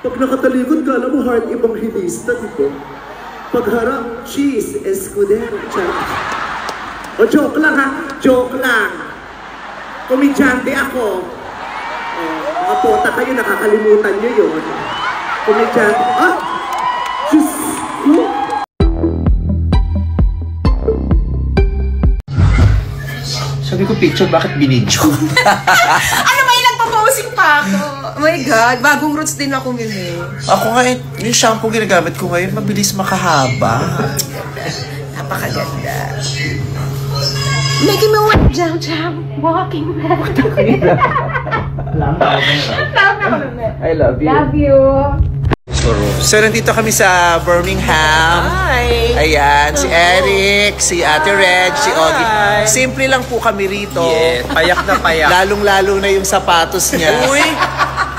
Pag nakatalikod ka, alam mo, heart evangelista, di ba? Pagharap, cheese, escudero, charot. O, joke lang ha, joke lang. Komedyante ako. O, mga pota kayo, nakakalimutan nyo yun. Komedyante, ah! Diyos ko! Sabi ko, picture, bakit binidyo? Ano ba yung nagpapausing pa ako? Oh my God, bagong roots din ako bili. Ako nga, yung shampoo ginagamit ko ngayon, mabilis makahaba. Napakaganda. Making me want jump, walking back. I love you. Love you. So, nandito kami sa Birmingham. Hi. Ayan, si Eric, si Ate Reg, si Ogie. Simple lang po kami rito. Yeah, payak na payak. Lalong-lalo na yung sapatos niya. Uy!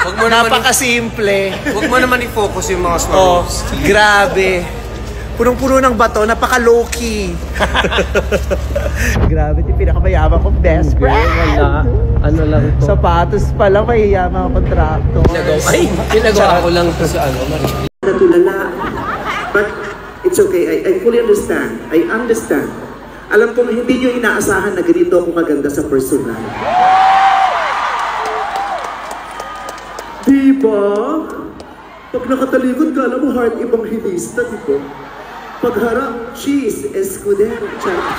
Wag mo naman, Napakasimple. wag mo naman i-focus yung mga Oh, smarts. grabe. Punong-puno ng bato, napaka-low-key. Grabe, yung pinakamayaman kong best friend. Wala. Ano lang to? Sapatos pala, mayayaman kontrakto. Ginagawa ko lang to sa ano. Natulala. But it's okay. I fully understand. I understand. Alam ko hindi nyo inaasahan na ganito ako kaganda sa personal. Diba? Pag nakatalikod ka, alam mo, heart evangelista, diba? Pagharap, cheese, escudero, charot.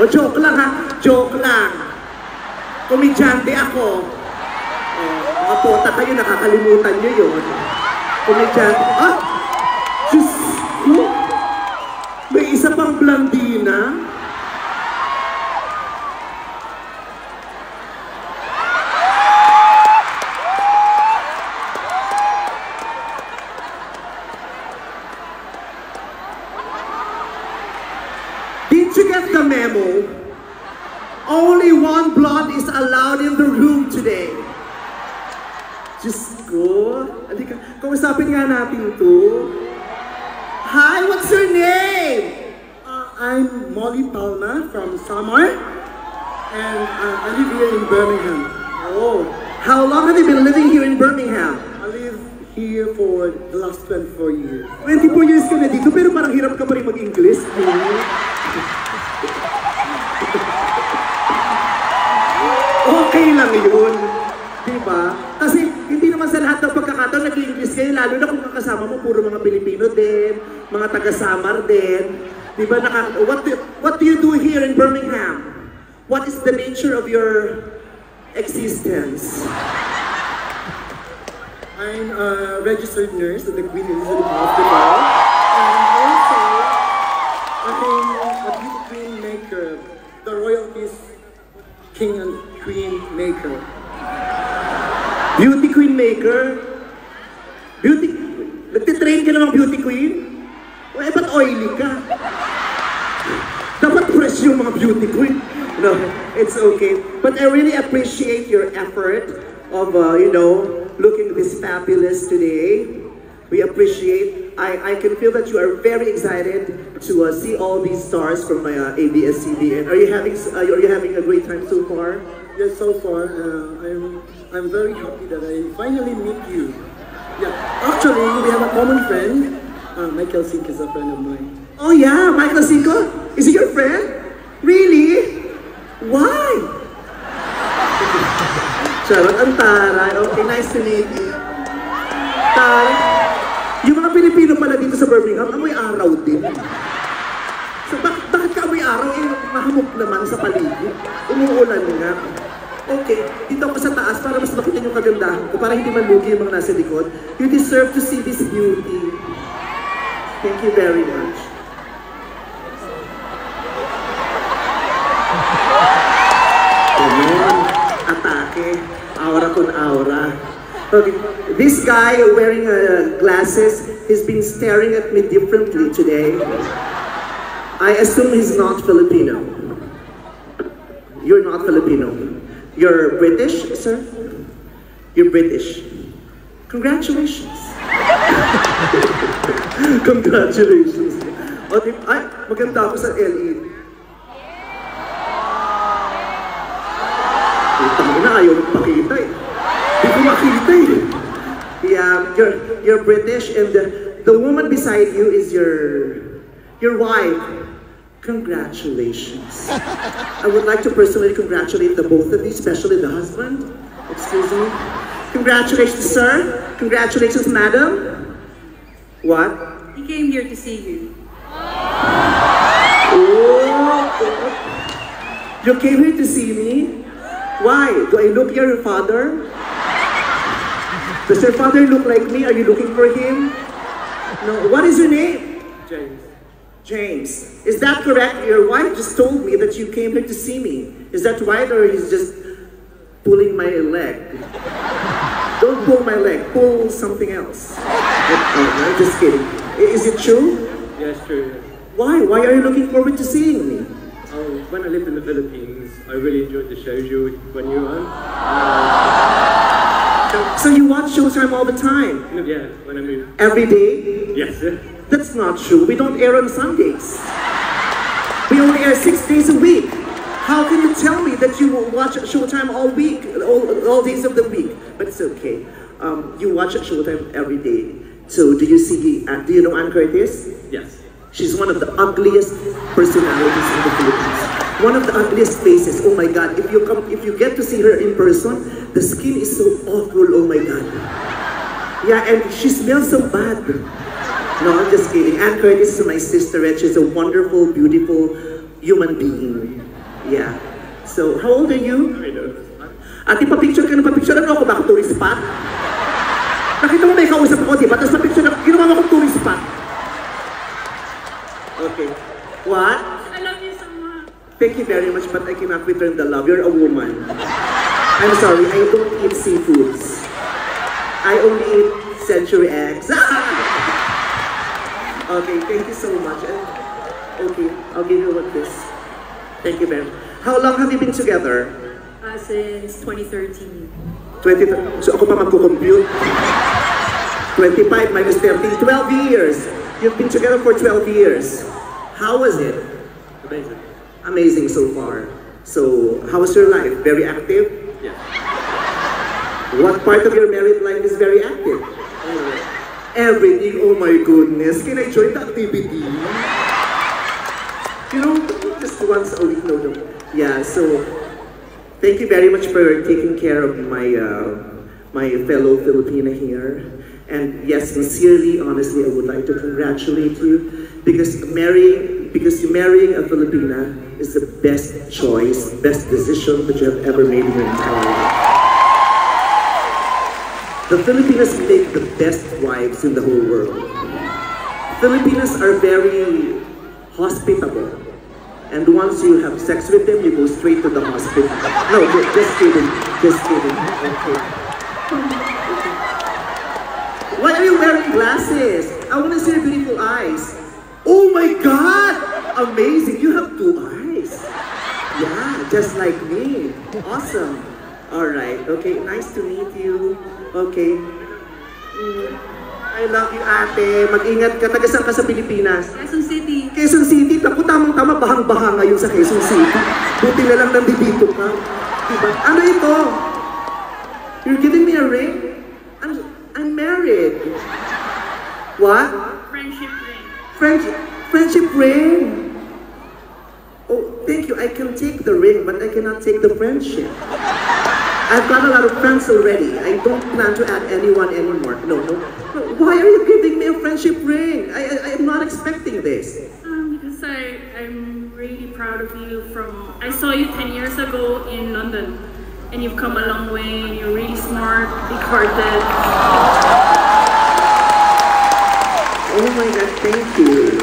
O, joke lang ha, joke lang. Komedyante ako. O, mga pota kayo, nakakalimutan nyo yun. Komedyante, ah! Diyos ko! May isa pang blandina? Did you get the memo? Only one blonde is allowed in the room today. Diyos ko. Halika, kausapin nga natin to. Hi, what's your name? I'm Molly Palma from Samar. And I live here in Birmingham. Oh. How long have you been living here in Birmingham? I live here for the last 24 years. 24 years ka na dito, pero parang hirap ka pa rin mag-English. Okay lang yun. Diba? Kasi hindi naman sa lahat ng pagkakataon nag-English kayo, lalo na kung kasama mo puro mga Pilipino din, mga taga-Samar din. Diba? What do you do here in Birmingham? What is the nature of your existence? I'm a registered nurse at the Queen Elizabeth Hospital. And also, I'm a beauty queen maker. The royalties king and queen maker. Beauty queen maker? Nagtitrain ka namang beauty queen? O ba't oily ka? Dapat fresh yung mga beauty queen. No, it's okay. But I really appreciate your effort of, looking this fabulous today. We appreciate, I can feel that you are very excited to see all these stars from ABS-CBN. Are you having a great time so far? Yes, so far, I'm very happy that I finally meet you. Yeah, actually, we have a common friend. Michael Sink is a friend of mine. Oh yeah, Michael Cinco? Is he your friend? Really? Why? Charot, ang taray. Okay, nice to meet you. Taray. Yung mga Pilipino pala dito sa Birmingham, amoy araw din. So, bakit ka amoy araw? Mahamok naman sa paligid. Umuulan nga. Okay, dito ako sa taas para mas makita yung kagandahan ko, para hindi malugi yung mga nasa likod. You deserve to see this beauty. Thank you very much. Atake. Aura con aura. Okay. This guy wearing glasses, he's been staring at me differently today. I assume he's not Filipino. You're not Filipino. You're British, sir? You're British. Congratulations. Congratulations. Okay. Ay, maganda ako sa LED. Tama na, ayaw magpakita eh. Hindi ko makita eh. Yeah, you're British, and the woman beside you is your wife. Congratulations. I would like to personally congratulate the both of you, especially the husband. Excuse me. Congratulations, sir. Congratulations, madam. What? He came here to see you. Oh, you came here to see me? Why? Do I look your father? Does your father look like me? Are you looking for him? No. What is your name? James. James. Is that correct? Your wife just told me that you came here to see me. Is that right, or he's just pulling my leg? Don't pull my leg. Pull something else. Oh, I'm just kidding. Is it true? Yes, true. Why? Why are you looking forward to seeing me? When I lived in the Philippines, I really enjoyed the shows you when you were on. So you watch Showtime all the time? Yeah, when I moved. Every day? Yes. That's not true. We don't air on Sundays. We only air 6 days a week. How can you tell me that you watch Showtime all week, all days of the week? But it's okay. You watch Showtime every day. So do you see, do you know Ann Curtis? Yes. She's one of the ugliest personalities in the Philippines. One of the ugliest faces. Oh my God! If you get to see her in person, the skin is so awful. Oh my God! Yeah, and she smells so bad. No, I'm just kidding. Ann Curtis is my sister, and she's a wonderful, beautiful human being. Yeah. So, how old are you? I know. Ate, pa-picture ka na pa-picture. Ano ako ba? Tourist spot? Nakita mo may kausap ako, di ba? Tapos pa-picture na, ginawa mo akong tourist spot. Okay. What? I love you so much. Thank you very much, but I cannot return the love. You're a woman. I'm sorry, I don't eat seafoods. I only eat century eggs. Okay, thank you so much. Okay, I'll give you one this. Thank you very much. How long have you been together? Since 2013. 20, so ako pa magkukompute. 25 minus 13, 12 years. You've been together for 12 years. How was it? Amazing. Amazing so far. So, how was your life? Very active? Yeah. What part of your married life is very active? Everything. Oh my goodness. Can I join the activity? You know, just once a week. No. Yeah, so thank you very much for taking care of my fellow Filipina here. And yes, sincerely, honestly, I would like to congratulate you because marrying a Filipina is the best choice, best decision that you have ever made in your entire life. The Filipinas make the best wives in the whole world. Filipinas are very hospitable. And once you have sex with them, you go straight to the hospital. No, just kidding. Just kidding. Okay. Why are you wearing glasses? I want to see your beautiful eyes. Oh my God! Amazing. You have 2 eyes. Yeah, just like me. Awesome. Alright. Okay, nice to meet you. Okay. I love you, ate. Mag-ingat ka. Taga saan ka sa Pilipinas? Quezon City. Quezon City, naku, tamang-tama, bahang-baha ngayon sa Quezon City. Buti na lang nandito ka. Diba? Ano ito? You're giving me a ring? I'm married. What? Friendship ring. Friendship ring? Oh, thank you. I can take the ring, but I cannot take the friendship. I've got a lot of friends already. I don't plan to add anyone anymore. No. Why are you giving me a friendship ring? I'm not expecting this. Because I'm really proud of you I saw you 10 years ago in London. And you've come a long way, and you're really smart, big-hearted. Oh my God, thank you.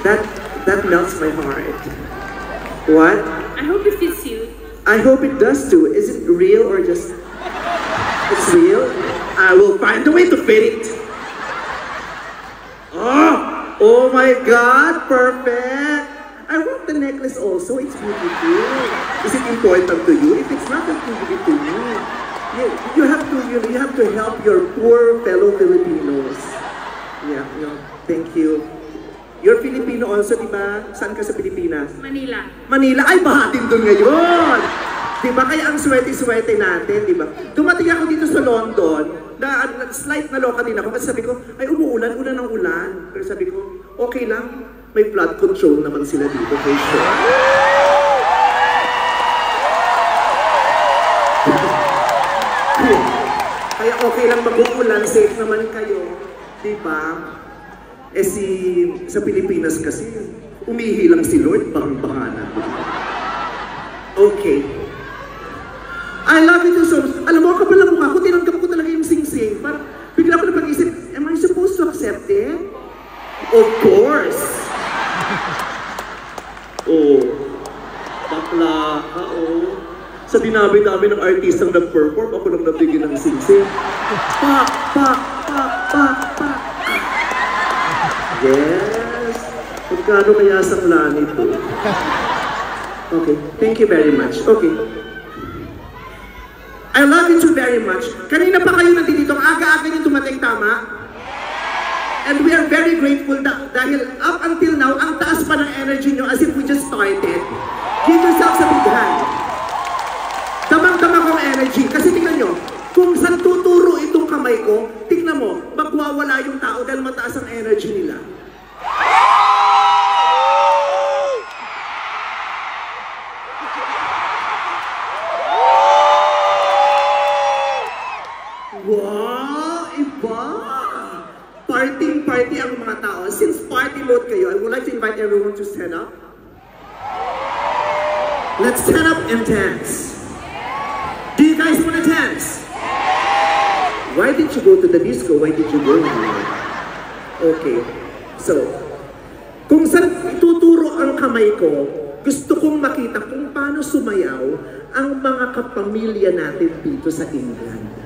That melts my heart. What? I hope it fits you. I hope it does too. Is it real or just... It's real? I will find a way to fit it. Oh my God, perfect. I want the necklace also. It's beautiful. Is it important to you? If it's not, then give it to me. You have to help your poor fellow Filipinos. Yeah, thank you. You're Filipino also, di ba? Saan ka sa Pilipinas? Manila. Manila? Ay, bahatin doon ngayon! Di ba? Kaya ang swerte-swerte natin, di ba? Dumating ako dito sa London, Slight na loka din ako kasi sabi ko, ay umuulan, ulan ng ulan. Pero sabi ko, okay lang, may flood control naman sila dito. Okay, sure. Kaya okay lang mag-uulan, safe naman kayo. Diba? Eh sa Pilipinas kasi, umihi lang si Lord, bang-banga na. Okay. I love you so much. Alam mo, kapal na mukha ko, tinanggap ko talaga yung sing-sing. Parang bigla ko na pag-isip, am I supposed to accept it? Of course. Oh, bakla ka, oh. Sa dinabi-dami ng artistang nag-perform, ako lang nabigyan ng sing-sing. Pak, pak, pak, pak, pak. Yes. Magkano kaya sa plan ito? Okay, thank you very much. Okay. I love you too very much. Kanina pa kayo nandito, aga-aga yung dumating, tama? And we are very grateful dahil up until now, ang taas pa ng energy nyo as if we just started. Give yourselves a big hand. Damang-dama kong energy. Kasi tingnan nyo, kung saan tuturo itong kamay ko, tingnan mo, magwawala yung tao dahil mataas ang energy nila. Wow! Iba! Party ang mga tao. Since party mode kayo, I would like to invite everyone to stand up. Let's stand up and dance. Do you guys want to dance? Why did you go to the disco? Why did you go here? Okay. So, kung saan ituturo ang kamay ko, gusto kong makita kung paano sumayaw ang mga kapamilya natin dito sa England.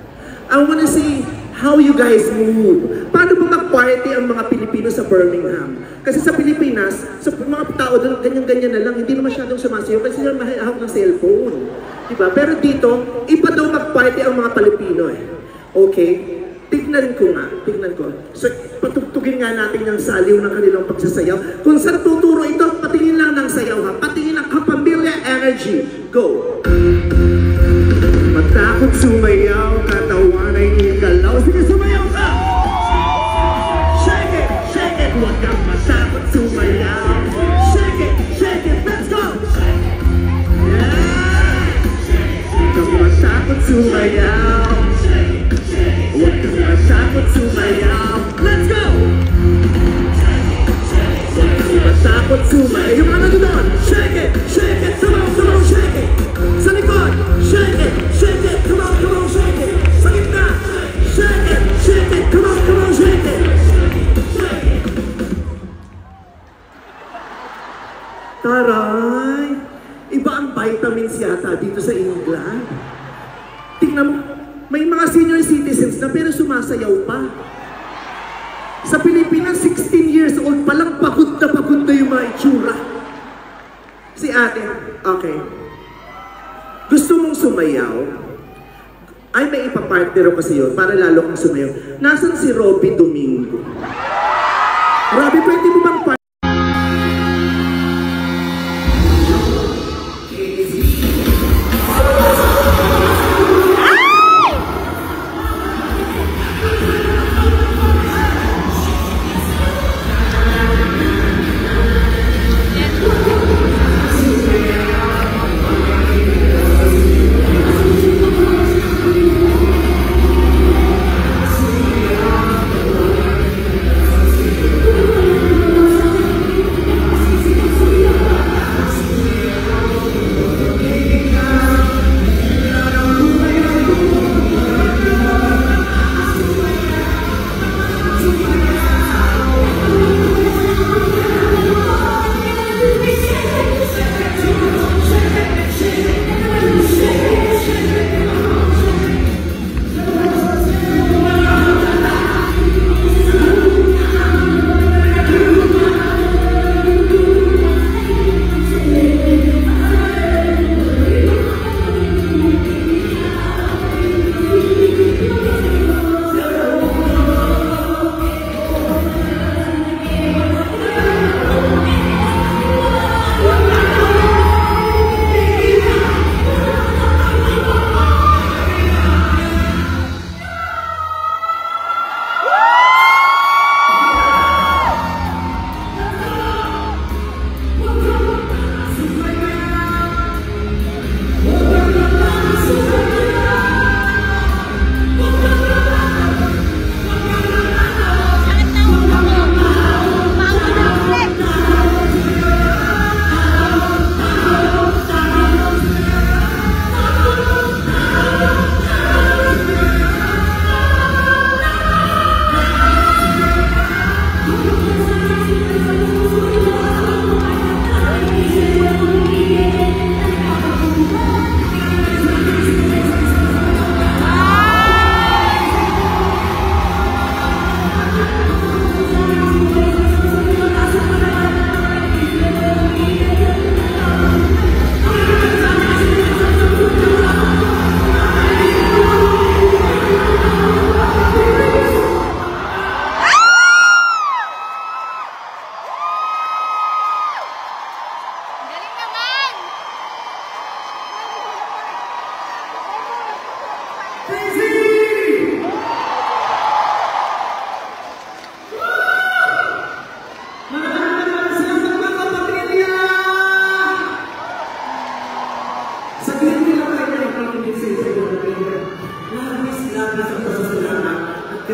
I wanna see how you guys move. Paano ba mag-party ang mga Pilipino sa Birmingham? Kasi sa Pilipinas, sa mga tao doon, ganyan-ganyan na lang, hindi na masyadong sumasayaw kasi sila mahihawak ng cellphone. Diba? Pero dito, iba daw mag-party ang mga Pilipino eh. Okay? Tignan ko nga. Tignan ko. So, patugtugin nga natin yung saliw ng kanilang pagsasayaw. Kung saan tuturo ito, patingin lang ng sayaw ha. Patingin ng kapamilya energy. Go! Matakot sumayaw, katawan ay igalaw. Sige, sumayaw ka! Shake it, huwag kang matakot sumayaw. Shake it, let's go! Yeah! Huwag kang matakot sumayaw. Huwag kang matakot sumayaw. Let's go! Huwag kang matakot sumayaw. Yung ano doon? Shake it, sabaw, shake it. Sa likod, shake it, come on, shake it. Sa gitna, shake it, come on, shake it. Taray, iba ang vitamins yata dito sa England. Tingnan mo, may mga senior citizens na pero sumasayaw pa. Sa Pilipinas, 16 years old pa lang, pagod na yung mga itsura. Si ate, okay. Gusto mong sumayaw? Ay, may ipapartner ko kasi yun para lalo kang sumayaw. Nasaan si Robby Domingo? Robby, pwede mo bang partner?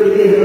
really